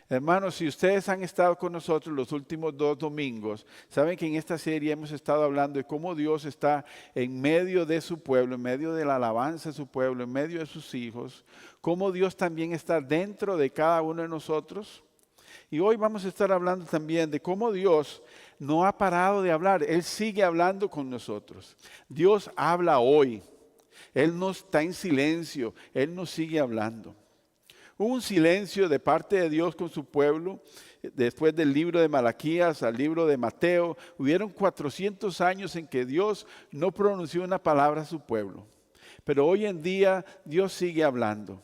Hermanos, si ustedes han estado con nosotros los últimos 2 domingos, saben que en esta serie hemos estado hablando de cómo Dios está en medio de su pueblo, en medio de la alabanza de su pueblo, en medio de sus hijos, cómo Dios también está dentro de cada uno de nosotros. Y hoy vamos a estar hablando también de cómo Dios no ha parado de hablar, Él sigue hablando con nosotros. Dios habla hoy, Él no está en silencio, Él nos sigue hablando. Hubo un silencio de parte de Dios con su pueblo. Después del libro de Malaquías al libro de Mateo, hubieron 400 años en que Dios no pronunció una palabra a su pueblo. Pero hoy en día Dios sigue hablando.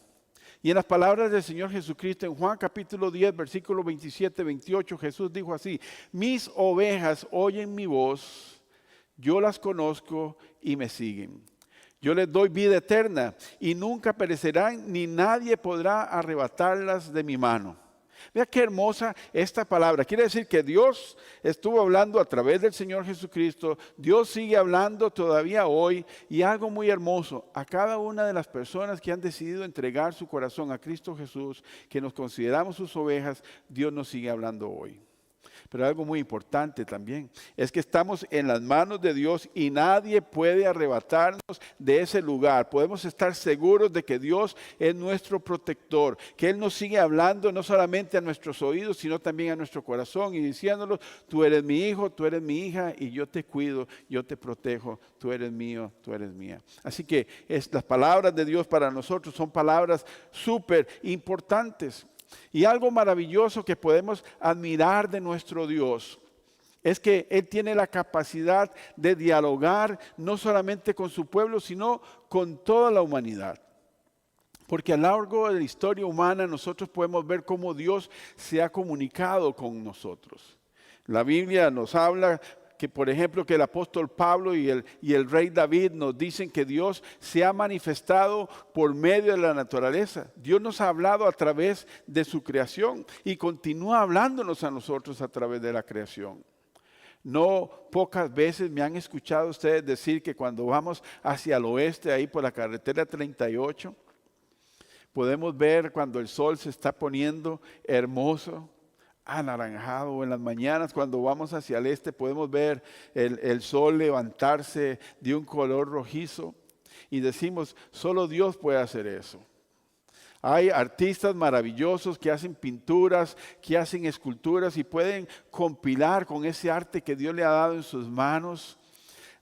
Y en las palabras del Señor Jesucristo, en Juan capítulo 10, versículo 27-28, Jesús dijo así: mis ovejas oyen mi voz, yo las conozco y me siguen. Yo les doy vida eterna y nunca perecerán, ni nadie podrá arrebatarlas de mi mano. Vea qué hermosa esta palabra. Quiere decir que Dios estuvo hablando a través del Señor Jesucristo. Dios sigue hablando todavía hoy. Y algo muy hermoso, a cada una de las personas que han decidido entregar su corazón a Cristo Jesús, que nos consideramos sus ovejas, Dios nos sigue hablando hoy. Pero algo muy importante también es que estamos en las manos de Dios y nadie puede arrebatarnos de ese lugar. Podemos estar seguros de que Dios es nuestro protector, que Él nos sigue hablando no solamente a nuestros oídos, sino también a nuestro corazón y diciéndonos: tú eres mi hijo, tú eres mi hija y yo te cuido, yo te protejo, tú eres mío, tú eres mía. Así que las palabras de Dios para nosotros son palabras súper importantes. Y algo maravilloso que podemos admirar de nuestro Dios es que Él tiene la capacidad de dialogar no solamente con su pueblo, sino con toda la humanidad. Porque a lo largo de la historia humana nosotros podemos ver cómo Dios se ha comunicado con nosotros. La Biblia nos habla que, por ejemplo, que el apóstol Pablo y el rey David nos dicen que Dios se ha manifestado por medio de la naturaleza. Dios nos ha hablado a través de su creación y continúa hablándonos a nosotros a través de la creación. No pocas veces me han escuchado ustedes decir que cuando vamos hacia el oeste, ahí por la carretera 38, podemos ver cuando el sol se está poniendo hermoso, anaranjado. En las mañanas cuando vamos hacia el este podemos ver el sol levantarse de un color rojizo y decimos: solo Dios puede hacer eso. Hay artistas maravillosos que hacen pinturas, que hacen esculturas y pueden compilar con ese arte que Dios le ha dado en sus manos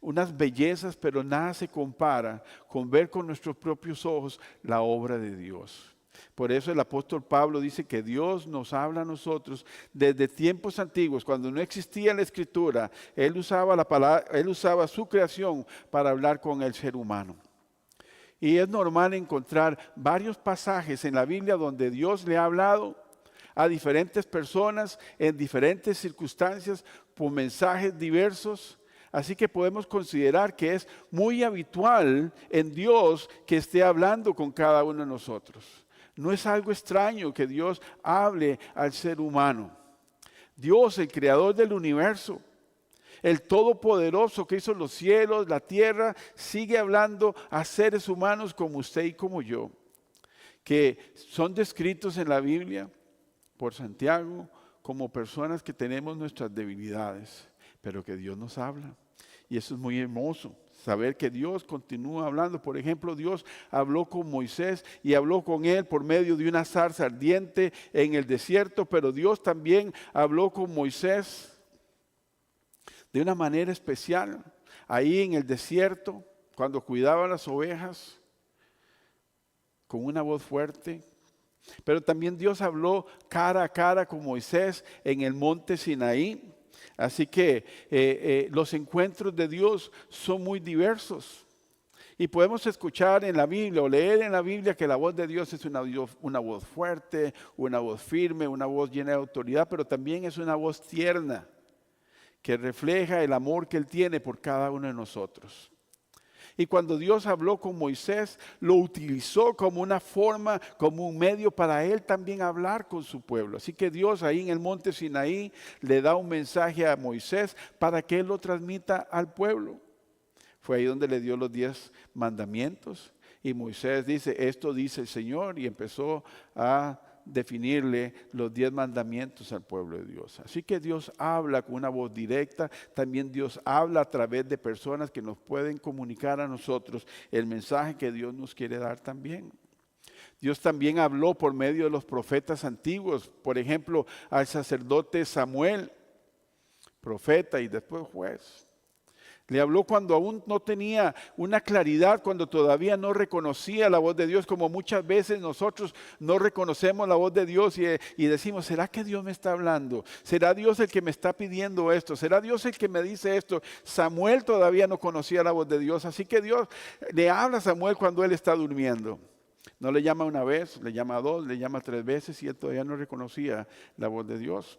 unas bellezas, pero nada se compara con ver con nuestros propios ojos la obra de Dios. Por eso el apóstol Pablo dice que Dios nos habla a nosotros desde tiempos antiguos, cuando no existía la escritura. Él usaba la palabra, Él usaba su creación para hablar con el ser humano. Y es normal encontrar varios pasajes en la Biblia donde Dios le ha hablado a diferentes personas en diferentes circunstancias por mensajes diversos. Así que podemos considerar que es muy habitual en Dios que esté hablando con cada uno de nosotros. No es algo extraño que Dios hable al ser humano. Dios, el creador del universo, el todopoderoso que hizo los cielos, la tierra, sigue hablando a seres humanos como usted y como yo, que son descritos en la Biblia por Santiago como personas que tenemos nuestras debilidades, pero que Dios nos habla. Y eso es muy hermoso, saber que Dios continúa hablando. Por ejemplo, Dios habló con Moisés y habló con él por medio de una zarza ardiente en el desierto, pero Dios también habló con Moisés de una manera especial, ahí en el desierto, cuando cuidaba las ovejas, con una voz fuerte. Pero también Dios habló cara a cara con Moisés en el monte Sinaí. Así que los encuentros de Dios son muy diversos. Y podemos escuchar en la Biblia o leer en la Biblia que la voz de Dios es una voz fuerte, una voz firme, una voz llena de autoridad, pero también es una voz tierna que refleja el amor que Él tiene por cada uno de nosotros. Y cuando Dios habló con Moisés, lo utilizó como una forma, como un medio para Él también hablar con su pueblo. Así que Dios ahí en el monte Sinaí le da un mensaje a Moisés para que Él lo transmita al pueblo. Fue ahí donde le dio los 10 mandamientos. Y Moisés dice: esto dice el Señor, y empezó a definirle los 10 mandamientos al pueblo de Dios. Así que Dios habla con una voz directa, también Dios habla a través de personas que nos pueden comunicar a nosotros el mensaje que Dios nos quiere dar también. Dios también habló por medio de los profetas antiguos, por ejemplo, al sacerdote Samuel, profeta y después juez. Le habló cuando aún no tenía una claridad, cuando todavía no reconocía la voz de Dios, como muchas veces nosotros no reconocemos la voz de Dios y decimos, ¿será que Dios me está hablando? ¿Será Dios el que me está pidiendo esto? ¿Será Dios el que me dice esto? Samuel todavía no conocía la voz de Dios, así que Dios le habla a Samuel cuando él está durmiendo. No le llama una vez, le llama 2, le llama 3 veces y él todavía no reconocía la voz de Dios.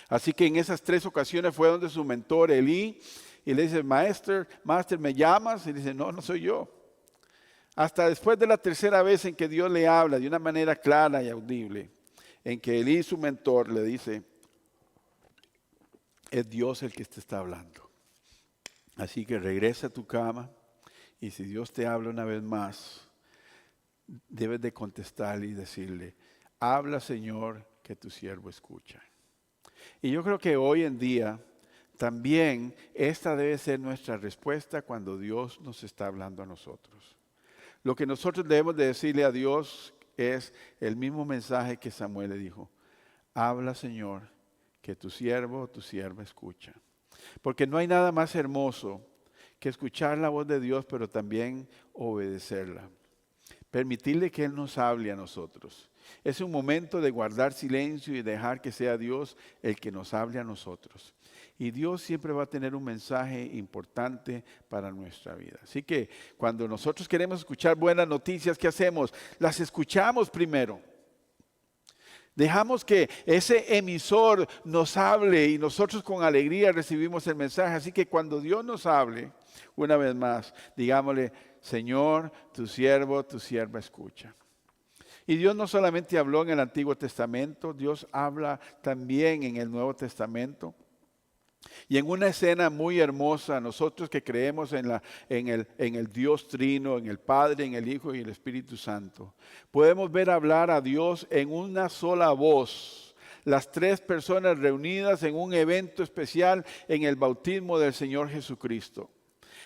Así que en esas 3 ocasiones fue donde su mentor Elí, y le dice, Master, ¿me llamas? Y dice, no soy yo. Hasta después de la 3ª vez en que Dios le habla de una manera clara y audible, en que Elí, su mentor, le dice, es Dios el que te está hablando. Así que regresa a tu cama y si Dios te habla una vez más, debes de contestarle y decirle, habla Señor, que tu siervo escucha. Y yo creo que hoy en día también esta debe ser nuestra respuesta cuando Dios nos está hablando a nosotros. Lo que nosotros debemos de decirle a Dios es el mismo mensaje que Samuel le dijo. Habla Señor, que tu siervo o tu sierva escucha. Porque no hay nada más hermoso que escuchar la voz de Dios, pero también obedecerla. Permitirle que Él nos hable a nosotros. Es un momento de guardar silencio y dejar que sea Dios el que nos hable a nosotros. Y Dios siempre va a tener un mensaje importante para nuestra vida. Así que cuando nosotros queremos escuchar buenas noticias, ¿qué hacemos? Las escuchamos primero. Dejamos que ese emisor nos hable y nosotros con alegría recibimos el mensaje. Así que cuando Dios nos hable, una vez más, digámosle, Señor, tu siervo, tu sierva escucha. Y Dios no solamente habló en el Antiguo Testamento, Dios habla también en el Nuevo Testamento. Y en una escena muy hermosa, nosotros que creemos en el Dios Trino, en el Padre, en el Hijo y el Espíritu Santo, podemos ver hablar a Dios en una sola voz. Las 3 personas reunidas en un evento especial en el bautismo del Señor Jesucristo.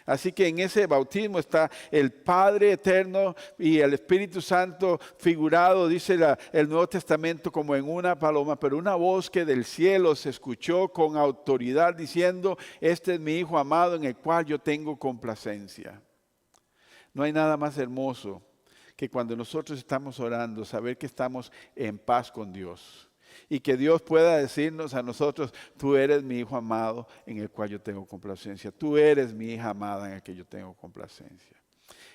Así que en ese bautismo está el Padre eterno y el Espíritu Santo figurado, dice el Nuevo Testamento, como en una paloma, pero una voz que del cielo se escuchó con autoridad diciendo, este es mi Hijo amado en el cual yo tengo complacencia. No hay nada más hermoso que cuando nosotros estamos orando, saber que estamos en paz con Dios. Y que Dios pueda decirnos a nosotros, tú eres mi Hijo amado en el cual yo tengo complacencia. Tú eres mi hija amada en el que yo tengo complacencia.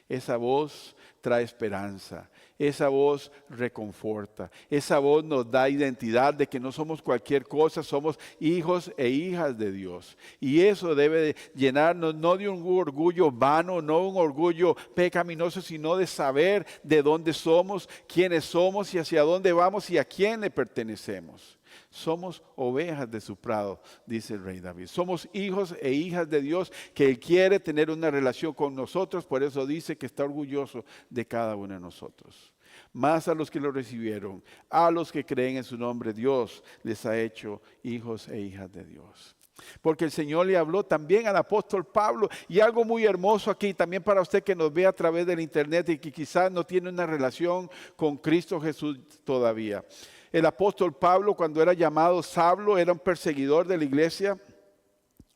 Esa voz trae esperanza, esa voz reconforta, esa voz nos da identidad de que no somos cualquier cosa, somos hijos e hijas de Dios. Y eso debe de llenarnos no de un orgullo vano, no un orgullo pecaminoso, sino de saber de dónde somos, quiénes somos y hacia dónde vamos y a quién le pertenecemos. Somos ovejas de su prado, dice el rey David. Somos hijos e hijas de Dios que Él quiere tener una relación con nosotros. Por eso dice que está orgulloso de cada uno de nosotros. Más a los que lo recibieron, a los que creen en su nombre, Dios les ha hecho hijos e hijas de Dios. Porque el Señor le habló también al apóstol Pablo. Y algo muy hermoso aquí también para usted que nos ve a través del internet y que quizás no tiene una relación con Cristo Jesús todavía. El apóstol Pablo, cuando era llamado Saulo, era un perseguidor de la iglesia,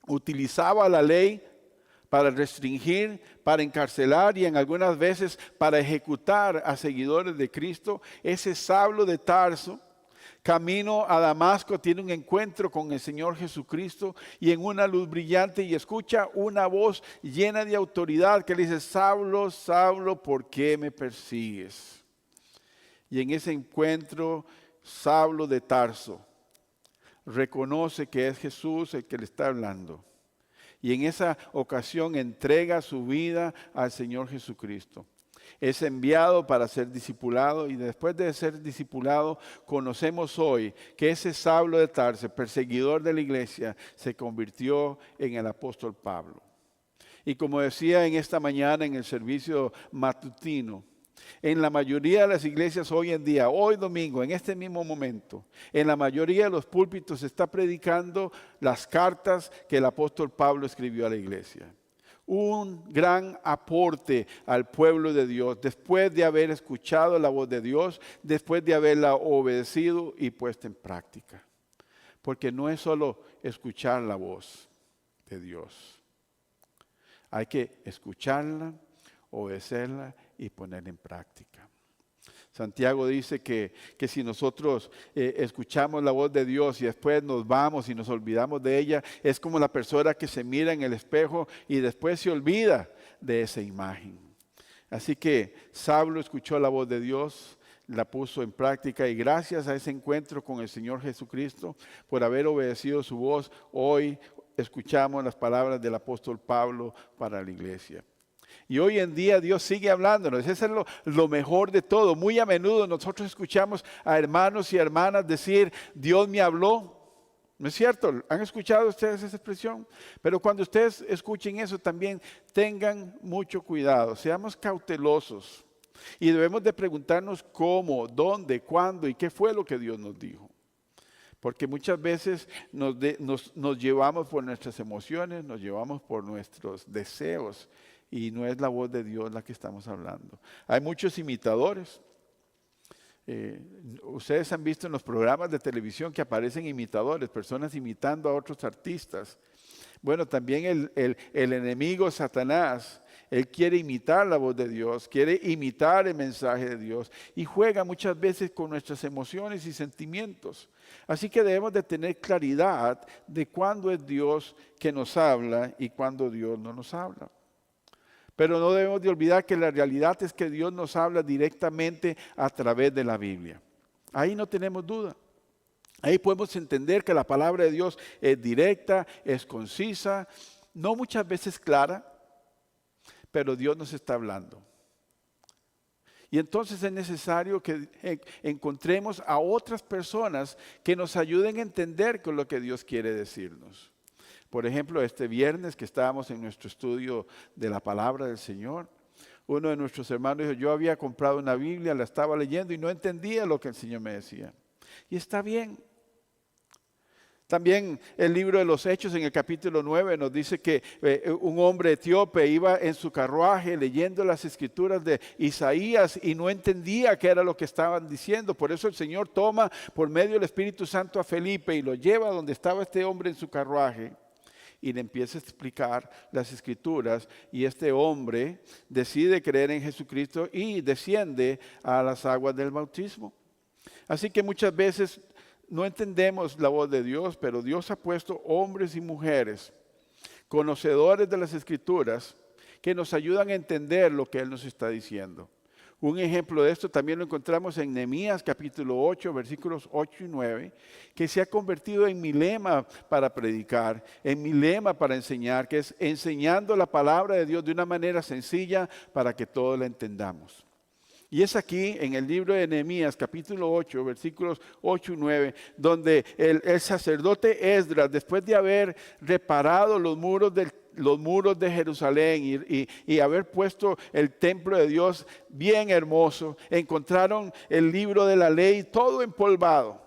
utilizaba la ley para restringir, para encarcelar y en algunas veces para ejecutar a seguidores de Cristo. Ese Saulo de Tarso, camino a Damasco, tiene un encuentro con el Señor Jesucristo y en una luz brillante y escucha una voz llena de autoridad que le dice, Saulo, Saulo, ¿por qué me persigues? Y en ese encuentro, Saulo de Tarso reconoce que es Jesús el que le está hablando. Y en esa ocasión entrega su vida al Señor Jesucristo. Es enviado para ser discipulado y después de ser discipulado conocemos hoy que ese Saulo de Tarso, perseguidor de la iglesia, se convirtió en el apóstol Pablo. Y como decía en esta mañana en el servicio matutino, En la mayoría de las iglesias hoy en día, hoy domingo, en este mismo momento, en la mayoría de los púlpitos se está predicando las cartas que el apóstol Pablo escribió a la iglesia. Un gran aporte al pueblo de Dios después de haber escuchado la voz de Dios, después de haberla obedecido y puesta en práctica. Porque no es solo escuchar la voz de Dios. Hay que escucharla, obedecerla y ponerla en práctica. Santiago dice que si nosotros escuchamos la voz de Dios y después nos vamos y nos olvidamos de ella, es como la persona que se mira en el espejo y después se olvida de esa imagen. Así que Saulo escuchó la voz de Dios, la puso en práctica y gracias a ese encuentro con el Señor Jesucristo, por haber obedecido su voz, hoy escuchamos las palabras del apóstol Pablo para la iglesia. Y hoy en día Dios sigue hablándonos. Eso es lo mejor de todo. Muy a menudo nosotros escuchamos a hermanos y hermanas decir, Dios me habló. ¿No es cierto? ¿Han escuchado ustedes esa expresión? Pero cuando ustedes escuchen eso también tengan mucho cuidado. Seamos cautelosos. Y debemos de preguntarnos cómo, dónde, cuándo y qué fue lo que Dios nos dijo. Porque muchas veces nos llevamos por nuestras emociones, nos llevamos por nuestros deseos. Y no es la voz de Dios la que estamos hablando. Hay muchos imitadores. Ustedes han visto en los programas de televisión que aparecen imitadores, personas imitando a otros artistas. Bueno, también el enemigo Satanás, él quiere imitar la voz de Dios, quiere imitar el mensaje de Dios y juega muchas veces con nuestras emociones y sentimientos. Así que debemos de tener claridad de cuándo es Dios que nos habla y cuándo Dios no nos habla. Pero no debemos de olvidar que la realidad es que Dios nos habla directamente a través de la Biblia. Ahí no tenemos duda. Ahí podemos entender que la palabra de Dios es directa, es concisa, no muchas veces clara, pero Dios nos está hablando. Y entonces es necesario que encontremos a otras personas que nos ayuden a entender con lo que Dios quiere decirnos. Por ejemplo, este viernes que estábamos en nuestro estudio de la palabra del Señor, uno de nuestros hermanos dijo, yo había comprado una Biblia, la estaba leyendo y no entendía lo que el Señor me decía. Y está bien. También el libro de los Hechos en el capítulo 9 nos dice que un hombre etíope iba en su carruaje leyendo las escrituras de Isaías y no entendía qué era lo que estaban diciendo. Por eso el Señor toma por medio del Espíritu Santo a Felipe y lo lleva donde estaba este hombre en su carruaje. Y le empieza a explicar las escrituras y este hombre decide creer en Jesucristo y desciende a las aguas del bautismo. Así que muchas veces no entendemos la voz de Dios, pero Dios ha puesto hombres y mujeres, conocedores de las escrituras, que nos ayudan a entender lo que Él nos está diciendo. Un ejemplo de esto también lo encontramos en Nehemías capítulo 8, versículos 8 y 9, que se ha convertido en mi lema para predicar, en mi lema para enseñar, que es enseñando la palabra de Dios de una manera sencilla para que todos la entendamos. Y es aquí en el libro de Nehemías capítulo 8, versículos 8 y 9, donde el sacerdote Esdras, después de haber reparado los muros de Jerusalén y haber puesto el templo de Dios bien hermoso, encontraron el libro de la ley todo empolvado.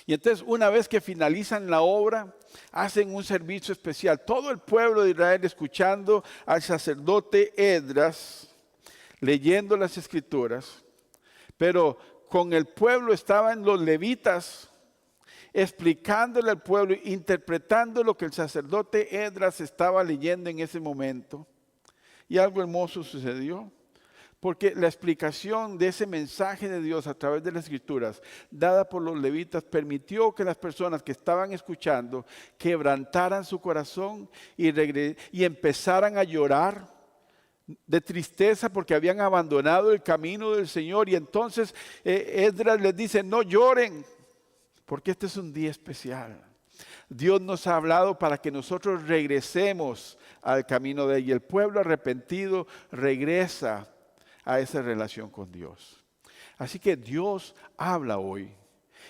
Y entonces una vez que finalizan la obra, hacen un servicio especial. Todo el pueblo de Israel escuchando al sacerdote Esdras, leyendo las escrituras, pero con el pueblo estaban los levitas, explicándole al pueblo, interpretando lo que el sacerdote Esdras estaba leyendo en ese momento. Y algo hermoso sucedió, porque la explicación de ese mensaje de Dios a través de las escrituras, dada por los levitas, permitió que las personas que estaban escuchando quebrantaran su corazón y empezaran a llorar de tristeza porque habían abandonado el camino del Señor. Y entonces Esdras les dice, no lloren, porque este es un día especial. Dios nos ha hablado para que nosotros regresemos al camino de Él. Y el pueblo arrepentido regresa a esa relación con Dios. Así que Dios habla hoy.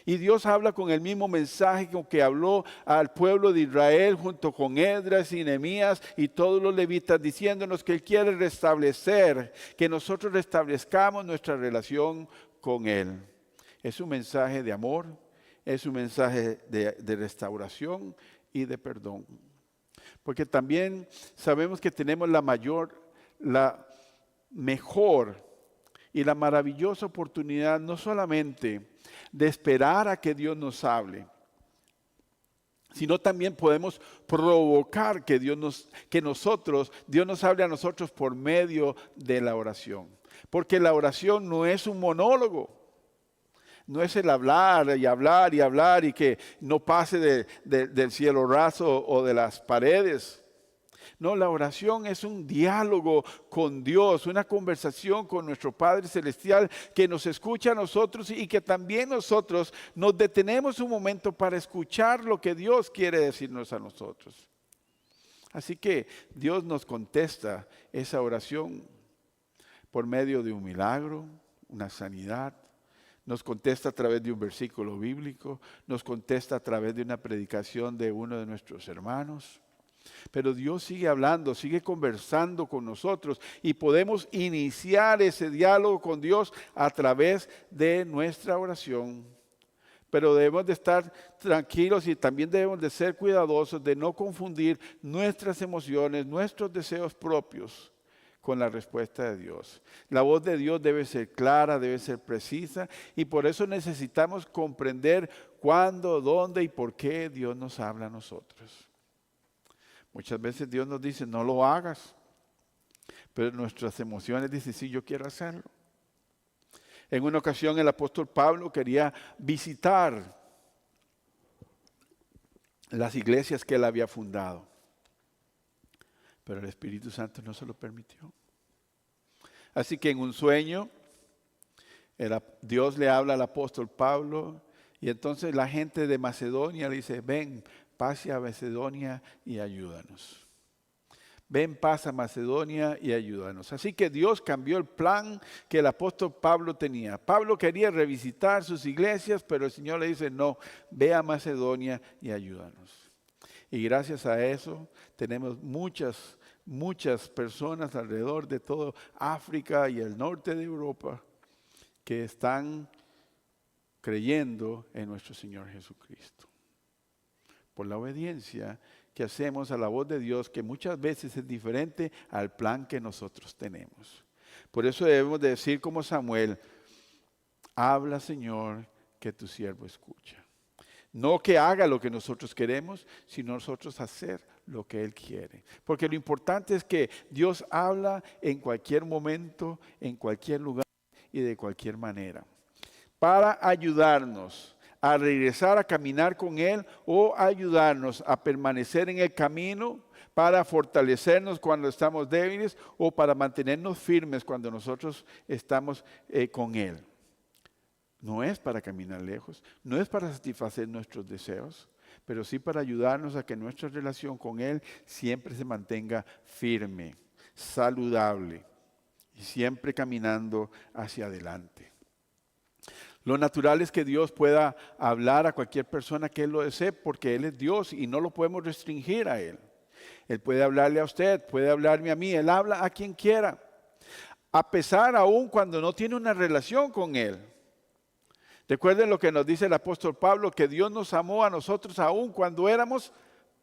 Y Dios habla con el mismo mensaje con que habló al pueblo de Israel junto con Esdras y Nehemías y todos los levitas, diciéndonos que Él quiere restablecer, que nosotros restablezcamos nuestra relación con Él. Es un mensaje de amor, es un mensaje de restauración y de perdón. Porque también sabemos que tenemos la mejor y la maravillosa oportunidad no solamente de esperar a que Dios nos hable, sino también podemos provocar que Dios nos hable a nosotros por medio de la oración. Porque la oración no es un monólogo. No es el hablar y hablar y hablar y que no pase del cielo raso o de las paredes. No, la oración es un diálogo con Dios, una conversación con nuestro Padre Celestial que nos escucha a nosotros y que también nosotros nos detenemos un momento para escuchar lo que Dios quiere decirnos a nosotros. Así que Dios nos contesta esa oración por medio de un milagro, una sanidad. Nos contesta a través de un versículo bíblico, nos contesta a través de una predicación de uno de nuestros hermanos. Pero Dios sigue hablando, sigue conversando con nosotros y podemos iniciar ese diálogo con Dios a través de nuestra oración. Pero debemos de estar tranquilos y también debemos de ser cuidadosos de no confundir nuestras emociones, nuestros deseos propios con la respuesta de Dios. La voz de Dios debe ser clara, debe ser precisa y por eso necesitamos comprender cuándo, dónde y por qué Dios nos habla a nosotros. Muchas veces Dios nos dice, no lo hagas, pero nuestras emociones dicen, sí, yo quiero hacerlo. En una ocasión el apóstol Pablo quería visitar las iglesias que él había fundado, pero el Espíritu Santo no se lo permitió. Así que en un sueño, Dios le habla al apóstol Pablo y entonces la gente de Macedonia le dice, ven, pase a Macedonia y ayúdanos. Ven, pasa a Macedonia y ayúdanos. Así que Dios cambió el plan que el apóstol Pablo tenía. Pablo quería revisitar sus iglesias, pero el Señor le dice, no, ve a Macedonia y ayúdanos. Y gracias a eso tenemos muchas personas alrededor de todo África y el norte de Europa que están creyendo en nuestro Señor Jesucristo. Por la obediencia que hacemos a la voz de Dios, que muchas veces es diferente al plan que nosotros tenemos. Por eso debemos de decir como Samuel, habla Señor, que tu siervo escucha. No que haga lo que nosotros queremos, sino nosotros hacer lo que Él quiere. Porque lo importante es que Dios habla en cualquier momento, en cualquier lugar y de cualquier manera. Para ayudarnos a regresar a caminar con Él o ayudarnos a permanecer en el camino, para fortalecernos cuando estamos débiles o para mantenernos firmes cuando nosotros estamos con Él. No es para caminar lejos, no es para satisfacer nuestros deseos, pero sí para ayudarnos a que nuestra relación con Él siempre se mantenga firme, saludable y siempre caminando hacia adelante. Lo natural es que Dios pueda hablar a cualquier persona que Él lo desee, porque Él es Dios y no lo podemos restringir a Él. Él puede hablarle a usted, puede hablarme a mí, Él habla a quien quiera, a pesar aún cuando no tiene una relación con Él. Recuerden lo que nos dice el apóstol Pablo, que Dios nos amó a nosotros aún cuando éramos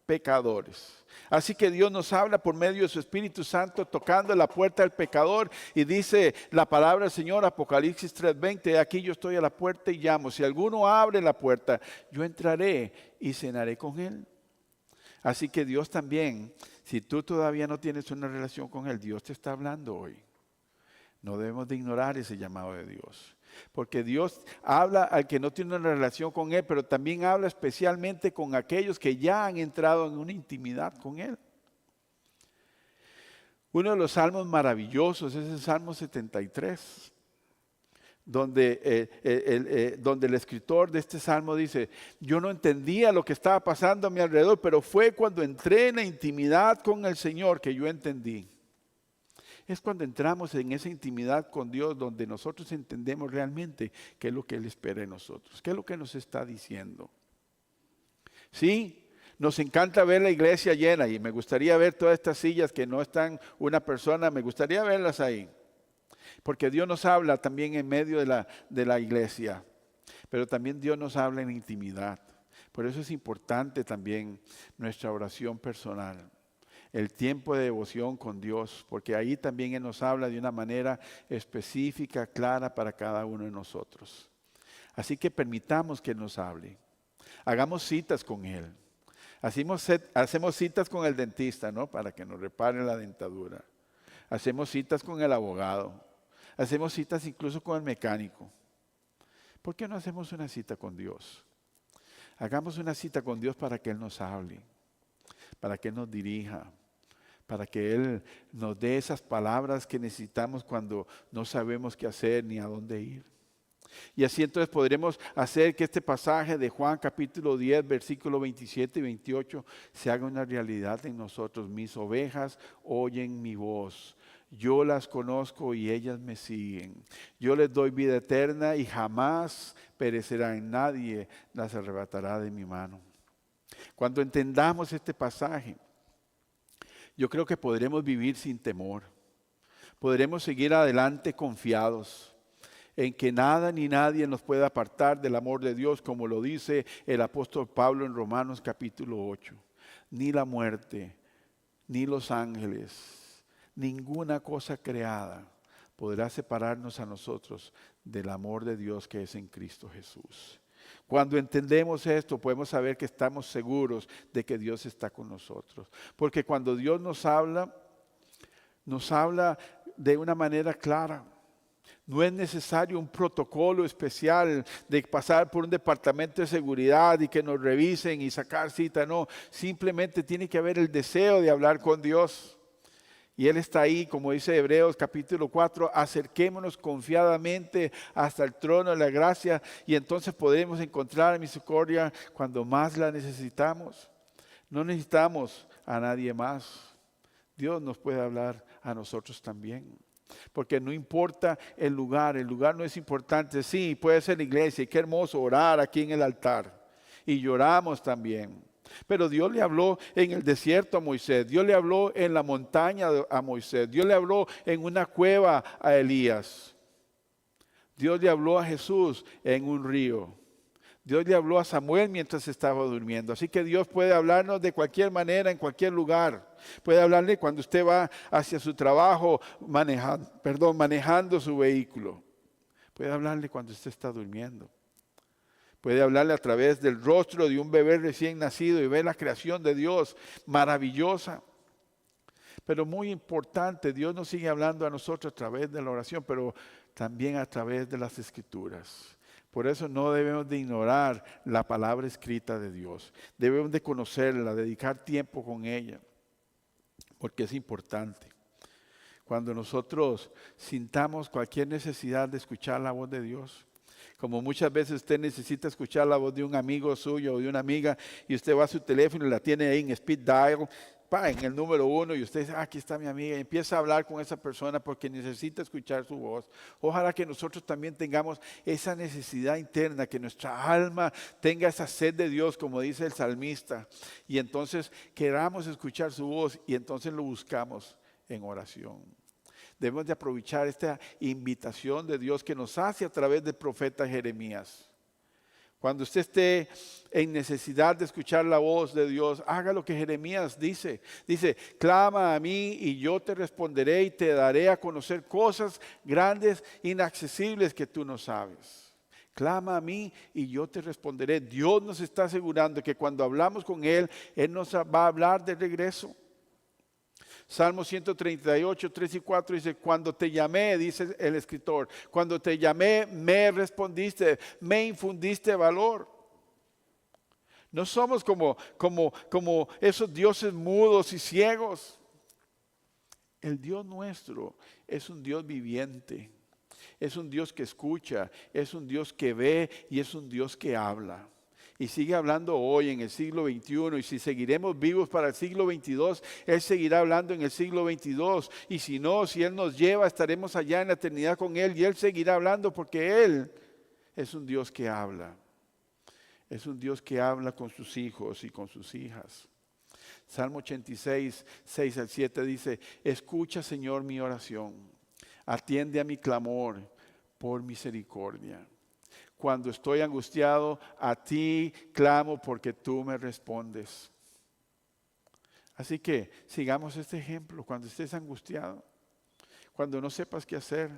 pecadores. Así que Dios nos habla por medio de su Espíritu Santo, tocando la puerta del pecador, y dice la palabra del Señor, Apocalipsis 3:20, aquí yo estoy a la puerta y llamo. Si alguno abre la puerta, yo entraré y cenaré con él. Así que Dios también, si tú todavía no tienes una relación con Él, Dios te está hablando hoy. No debemos de ignorar ese llamado de Dios. Porque Dios habla al que no tiene una relación con Él, pero también habla especialmente con aquellos que ya han entrado en una intimidad con Él. Uno de los salmos maravillosos es el Salmo 73, donde el escritor de este salmo dice, yo no entendía lo que estaba pasando a mi alrededor, pero fue cuando entré en la intimidad con el Señor que yo entendí. Es cuando entramos en esa intimidad con Dios donde nosotros entendemos realmente qué es lo que Él espera de nosotros, qué es lo que nos está diciendo. Sí, nos encanta ver la iglesia llena y me gustaría ver todas estas sillas que no están una persona, me gustaría verlas ahí. Porque Dios nos habla también en medio de la iglesia, pero también Dios nos habla en intimidad. Por eso es importante también nuestra oración personal, el tiempo de devoción con Dios, porque ahí también Él nos habla de una manera específica, clara para cada uno de nosotros. Así que permitamos que Él nos hable. Hagamos citas con Él. Hacemos citas con el dentista, ¿no? Para que nos repare la dentadura. Hacemos citas con el abogado. Hacemos citas incluso con el mecánico. ¿Por qué no hacemos una cita con Dios? Hagamos una cita con Dios para que Él nos hable, para que Él nos dirija, para que Él nos dé esas palabras que necesitamos cuando no sabemos qué hacer ni a dónde ir. Y así entonces podremos hacer que este pasaje de Juan capítulo 10, versículos 27 y 28 se haga una realidad en nosotros. Mis ovejas oyen mi voz. Yo las conozco y ellas me siguen. Yo les doy vida eterna y jamás perecerán. Nadie las arrebatará de mi mano. Cuando entendamos este pasaje, yo creo que podremos vivir sin temor. Podremos seguir adelante confiados en que nada ni nadie nos puede apartar del amor de Dios, como lo dice el apóstol Pablo en Romanos capítulo 8. Ni la muerte, ni los ángeles, ninguna cosa creada podrá separarnos a nosotros del amor de Dios que es en Cristo Jesús. Cuando entendemos esto, podemos saber que estamos seguros de que Dios está con nosotros. Porque cuando Dios nos habla de una manera clara. No es necesario un protocolo especial de pasar por un departamento de seguridad y que nos revisen y sacar cita. No, simplemente tiene que haber el deseo de hablar con Dios. Y Él está ahí, como dice Hebreos capítulo 4, acerquémonos confiadamente hasta el trono de la gracia y entonces podremos encontrar misericordia cuando más la necesitamos. No necesitamos a nadie más. Dios nos puede hablar a nosotros también. Porque no importa el lugar no es importante. Sí, puede ser la iglesia y qué hermoso orar aquí en el altar. Y lloramos también. Pero Dios le habló en el desierto a Moisés, Dios le habló en la montaña a Moisés, Dios le habló en una cueva a Elías. Dios le habló a Jesús en un río. Dios le habló a Samuel mientras estaba durmiendo. Así que Dios puede hablarnos de cualquier manera, en cualquier lugar. Puede hablarle cuando usted va hacia su trabajo manejando su vehículo. Puede hablarle cuando usted está durmiendo. Puede hablarle a través del rostro de un bebé recién nacido y ver la creación de Dios maravillosa. Pero muy importante, Dios nos sigue hablando a nosotros a través de la oración, pero también a través de las Escrituras. Por eso no debemos de ignorar la palabra escrita de Dios. Debemos de conocerla, dedicar tiempo con ella, porque es importante. Cuando nosotros sintamos cualquier necesidad de escuchar la voz de Dios, como muchas veces usted necesita escuchar la voz de un amigo suyo o de una amiga y usted va a su teléfono y la tiene ahí en speed dial, en el número 1 y usted dice, aquí está mi amiga y empieza a hablar con esa persona porque necesita escuchar su voz. Ojalá que nosotros también tengamos esa necesidad interna, que nuestra alma tenga esa sed de Dios, como dice el salmista, y entonces queramos escuchar su voz y entonces lo buscamos en oración. Debemos de aprovechar esta invitación de Dios que nos hace a través del profeta Jeremías. Cuando usted esté en necesidad de escuchar la voz de Dios, haga lo que Jeremías dice. Dice, clama a mí y yo te responderé y te daré a conocer cosas grandes, inaccesibles que tú no sabes. Clama a mí y yo te responderé. Dios nos está asegurando que cuando hablamos con Él, Él nos va a hablar de regreso. Salmo 138, 3 y 4 dice, cuando te llamé, dice el escritor, cuando te llamé, me respondiste, me infundiste valor. No somos como esos dioses mudos y ciegos. El Dios nuestro es un Dios viviente, es un Dios que escucha, es un Dios que ve y es un Dios que habla. Y sigue hablando hoy en el siglo XXI. Y si seguiremos vivos para el siglo XXII, Él seguirá hablando en el siglo XXII. Y si no, si Él nos lleva, estaremos allá en la eternidad con Él. Y Él seguirá hablando porque Él es un Dios que habla. Es un Dios que habla con sus hijos y con sus hijas. Salmo 86, 6 al 7 dice: escucha, Señor, mi oración. Atiende a mi clamor por misericordia. Cuando estoy angustiado, a ti clamo porque tú me respondes. Así que sigamos este ejemplo. Cuando estés angustiado, cuando no sepas qué hacer,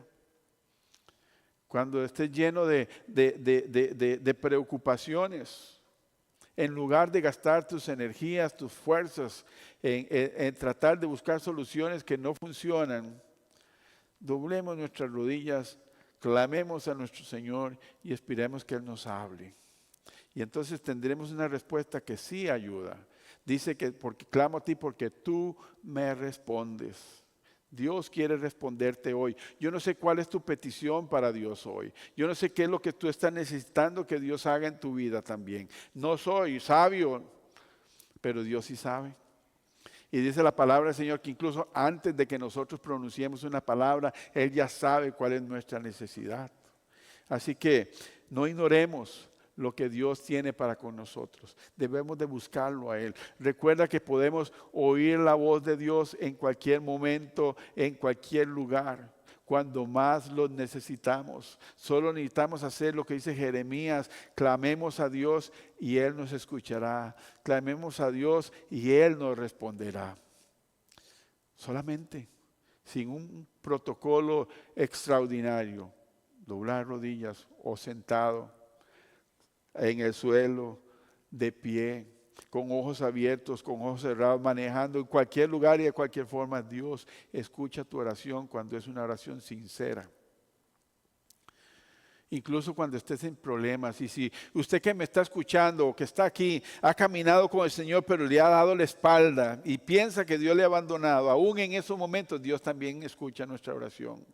cuando estés lleno de preocupaciones, en lugar de gastar tus energías, tus fuerzas en tratar de buscar soluciones que no funcionan, doblemos nuestras rodillas, clamemos a nuestro Señor y esperemos que Él nos hable. Y entonces tendremos una respuesta que sí ayuda. Dice que porque clamo a ti porque tú me respondes. Dios quiere responderte hoy. Yo no sé cuál es tu petición para Dios hoy. Yo no sé qué es lo que tú estás necesitando que Dios haga en tu vida también. No soy sabio, pero Dios sí sabe. Y dice la palabra del Señor que incluso antes de que nosotros pronunciemos una palabra, Él ya sabe cuál es nuestra necesidad. Así que no ignoremos lo que Dios tiene para con nosotros. Debemos de buscarlo a Él. Recuerda que podemos oír la voz de Dios en cualquier momento, en cualquier lugar, cuando más lo necesitamos. Solo necesitamos hacer lo que dice Jeremías: clamemos a Dios y Él nos escuchará. Clamemos a Dios y Él nos responderá. Solamente, sin un protocolo extraordinario, doblar rodillas o sentado en el suelo, de pie, con ojos abiertos, con ojos cerrados, manejando en cualquier lugar y de cualquier forma. Dios escucha tu oración cuando es una oración sincera. Incluso cuando estés en problemas, y si usted que me está escuchando o que está aquí ha caminado con el Señor pero le ha dado la espalda y piensa que Dios le ha abandonado, aún en esos momentos Dios también escucha nuestra oración.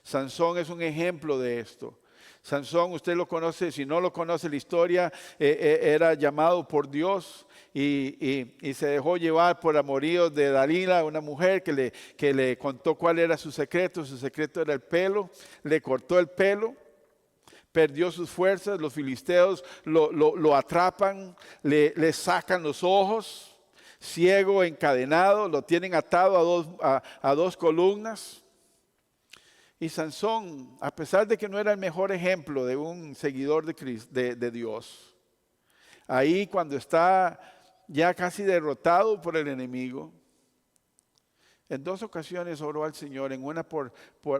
Sansón es un ejemplo de esto. Sansón, usted lo conoce, si no lo conoce la historia, era llamado por Dios y se dejó llevar por amoríos de Dalila, una mujer que le contó cuál era su secreto era el pelo, le cortó el pelo, perdió sus fuerzas, los filisteos lo atrapan, le sacan los ojos, ciego, encadenado, lo tienen atado a dos columnas. Y Sansón, a pesar de que no era el mejor ejemplo de un seguidor de Dios, ahí cuando está ya casi derrotado por el enemigo, en dos ocasiones oró al Señor, en una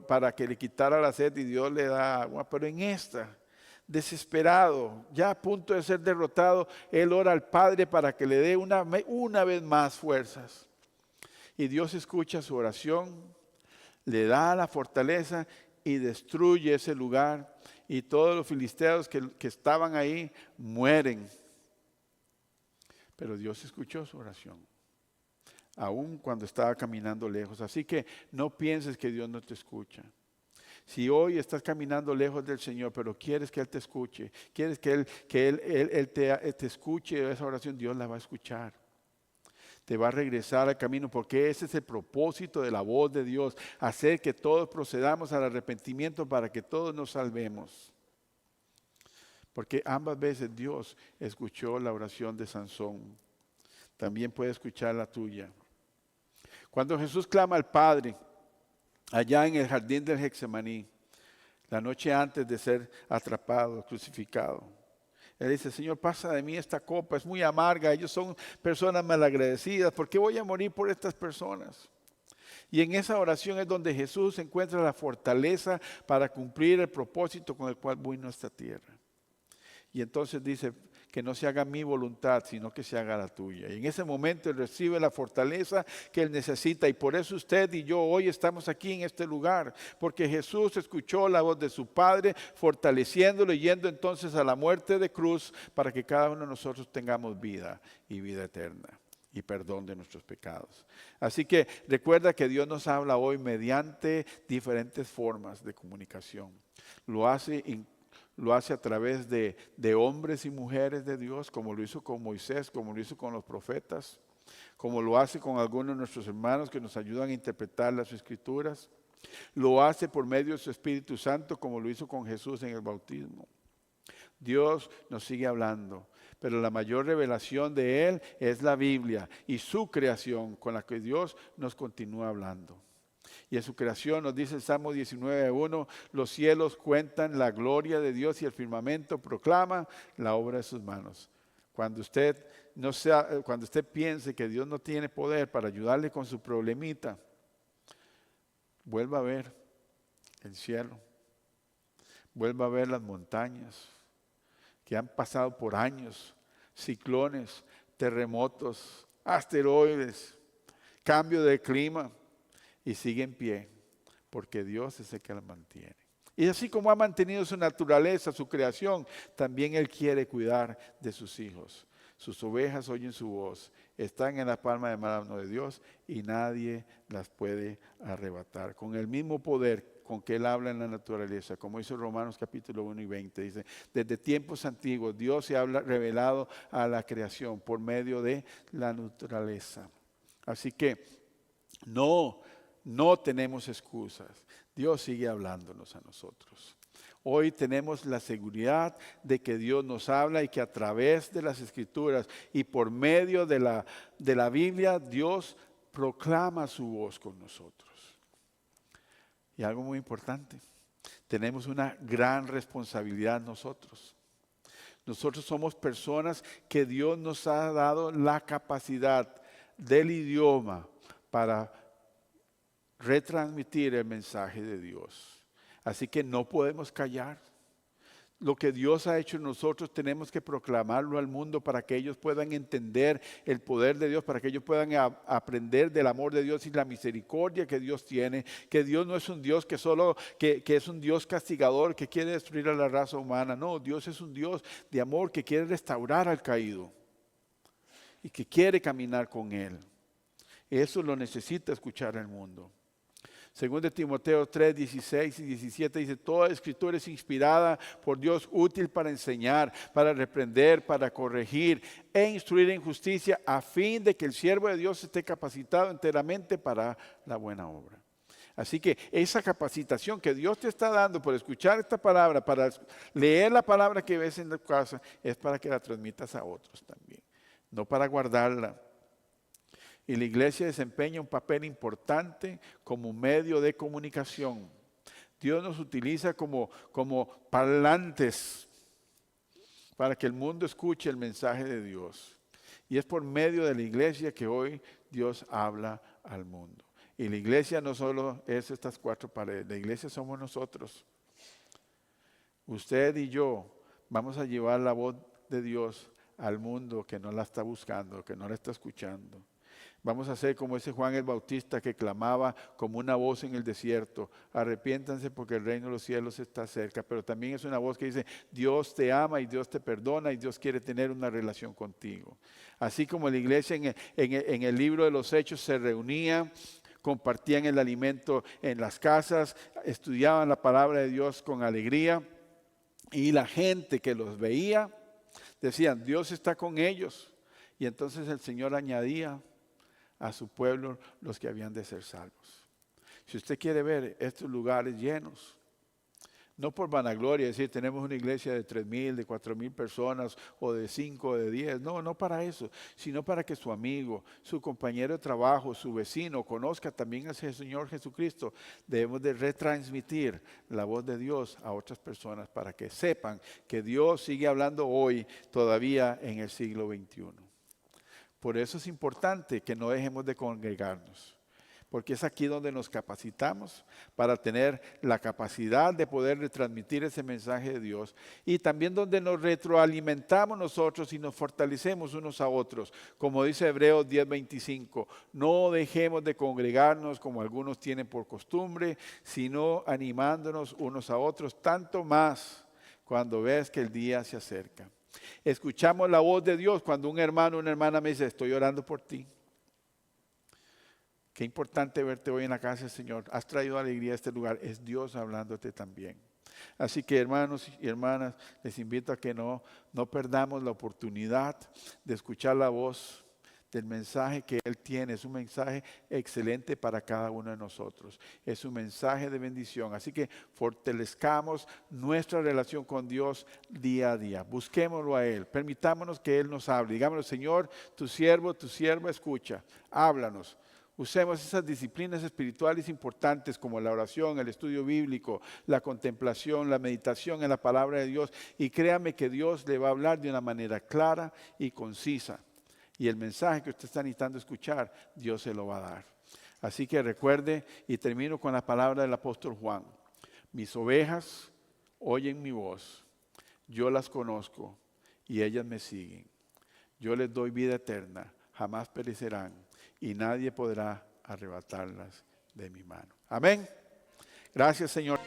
para que le quitara la sed y Dios le da agua, pero en esta, desesperado, ya a punto de ser derrotado, él ora al Padre para que le dé una vez más fuerzas. Y Dios escucha su oración, le da la fortaleza y destruye ese lugar. Y todos los filisteos que estaban ahí mueren. Pero Dios escuchó su oración, aun cuando estaba caminando lejos. Así que no pienses que Dios no te escucha. Si hoy estás caminando lejos del Señor, pero quieres que Él te escuche, quieres que Él te escuche esa oración, Dios la va a escuchar. Te va a regresar al camino, porque ese es el propósito de la voz de Dios, hacer que todos procedamos al arrepentimiento para que todos nos salvemos. Porque ambas veces Dios escuchó la oración de Sansón, también puede escuchar la tuya. Cuando Jesús clama al Padre, allá en el jardín del Getsemaní, la noche antes de ser atrapado, crucificado, Él dice: Señor, pasa de mí esta copa, es muy amarga, ellos son personas malagradecidas, ¿por qué voy a morir por estas personas? Y en esa oración es donde Jesús encuentra la fortaleza para cumplir el propósito con el cual vino a esta tierra. Y entonces dice: que no se haga mi voluntad, sino que se haga la tuya. Y en ese momento Él recibe la fortaleza que Él necesita. Y por eso usted y yo hoy estamos aquí en este lugar. Porque Jesús escuchó la voz de su Padre, fortaleciéndolo y yendo entonces a la muerte de cruz para que cada uno de nosotros tengamos vida y vida eterna y perdón de nuestros pecados. Así que recuerda que Dios nos habla hoy mediante diferentes formas de comunicación. Lo hace lo hace a través de hombres y mujeres de Dios, como lo hizo con Moisés, como lo hizo con los profetas, como lo hace con algunos de nuestros hermanos que nos ayudan a interpretar las Escrituras. Lo hace por medio de su Espíritu Santo, como lo hizo con Jesús en el bautismo. Dios nos sigue hablando, pero la mayor revelación de Él es la Biblia y su creación, con la que Dios nos continúa hablando. Y en su creación nos dice el Salmo 19:1, los cielos cuentan la gloria de Dios y el firmamento proclama la obra de sus manos. Cuando usted piense que Dios no tiene poder para ayudarle con su problemita, vuelva a ver el cielo, vuelva a ver las montañas que han pasado por años, ciclones, terremotos, asteroides, cambio de clima, y sigue en pie, porque Dios es el que la mantiene. Y así como ha mantenido su naturaleza, su creación, también Él quiere cuidar de sus hijos. Sus ovejas oyen su voz, están en la palma de mano de Dios y nadie las puede arrebatar. Con el mismo poder con que Él habla en la naturaleza, como dice Romanos capítulo 1 y 20, dice, desde tiempos antiguos Dios se ha revelado a la creación por medio de la naturaleza. Así que no tenemos excusas. Dios sigue hablándonos a nosotros. Hoy tenemos la seguridad de que Dios nos habla y que a través de las Escrituras y por medio de la Biblia, Dios proclama su voz con nosotros. Y algo muy importante, tenemos una gran responsabilidad nosotros. Nosotros somos personas que Dios nos ha dado la capacidad del idioma para retransmitir el mensaje de Dios. Así que no podemos callar. Lo que Dios ha hecho en nosotros tenemos que proclamarlo al mundo para que ellos puedan entender el poder de Dios, para que ellos puedan aprender del amor de Dios y la misericordia que Dios tiene, que Dios no es un Dios que es un Dios castigador que quiere destruir a la raza humana. No, Dios es un Dios de amor que quiere restaurar al caído y que quiere caminar con Él. Eso lo necesita escuchar el mundo. Según de Timoteo 3, 16 y 17 dice, toda escritura es inspirada por Dios, útil para enseñar, para reprender, para corregir e instruir en justicia, a fin de que el siervo de Dios esté capacitado enteramente para la buena obra. Así que esa capacitación que Dios te está dando por escuchar esta palabra, para leer la palabra que ves en la casa, es para que la transmitas a otros también, no para guardarla. Y la iglesia desempeña un papel importante como medio de comunicación. Dios nos utiliza como parlantes para que el mundo escuche el mensaje de Dios. Y es por medio de la iglesia que hoy Dios habla al mundo. Y la iglesia no solo es estas cuatro paredes, la iglesia somos nosotros. Usted y yo vamos a llevar la voz de Dios al mundo que no la está buscando, que no la está escuchando. Vamos a ser como ese Juan el Bautista que clamaba como una voz en el desierto, arrepiéntanse porque el reino de los cielos está cerca, pero también es una voz que dice, Dios te ama y Dios te perdona y Dios quiere tener una relación contigo. Así como la iglesia en el libro de los Hechos se reunía, compartían el alimento en las casas, estudiaban la palabra de Dios con alegría y la gente que los veía decían, Dios está con ellos. Y entonces el Señor añadía a su pueblo los que habían de ser salvos. Si usted quiere ver estos lugares llenos, no por vanagloria, es decir, tenemos una iglesia de 3,000, de 4,000 personas, o de 5, o de 10, no para eso, sino para que su amigo, su compañero de trabajo, su vecino, conozca también a ese Señor Jesucristo. Debemos de retransmitir la voz de Dios a otras personas para que sepan que Dios sigue hablando hoy, todavía en el siglo XXI. Por eso es importante que no dejemos de congregarnos, porque es aquí donde nos capacitamos para tener la capacidad de poder retransmitir ese mensaje de Dios y también donde nos retroalimentamos nosotros y nos fortalecemos unos a otros. Como dice Hebreos 10:25, no dejemos de congregarnos como algunos tienen por costumbre, sino animándonos unos a otros, tanto más cuando ves que el día se acerca. Escuchamos la voz de Dios cuando un hermano o una hermana me dice, estoy orando por ti. Qué importante verte hoy en la casa del Señor. Has traído alegría a este lugar. Es Dios hablándote también. Así que hermanos y hermanas, les invito a que no perdamos la oportunidad de escuchar la voz del mensaje que Él tiene. Es un mensaje excelente para cada uno de nosotros. Es un mensaje de bendición. Así que fortalezcamos nuestra relación con Dios día a día. Busquémoslo a Él. Permitámonos que Él nos hable. Digámosle, Señor, tu siervo escucha. Háblanos. Usemos esas disciplinas espirituales importantes como la oración, el estudio bíblico, la contemplación, la meditación en la palabra de Dios. Y créame que Dios le va a hablar de una manera clara y concisa. Y el mensaje que usted está necesitando escuchar, Dios se lo va a dar. Así que recuerde, y termino con la palabra del apóstol Juan. Mis ovejas oyen mi voz, yo las conozco y ellas me siguen. Yo les doy vida eterna, jamás perecerán y nadie podrá arrebatarlas de mi mano. Amén. Gracias, Señor.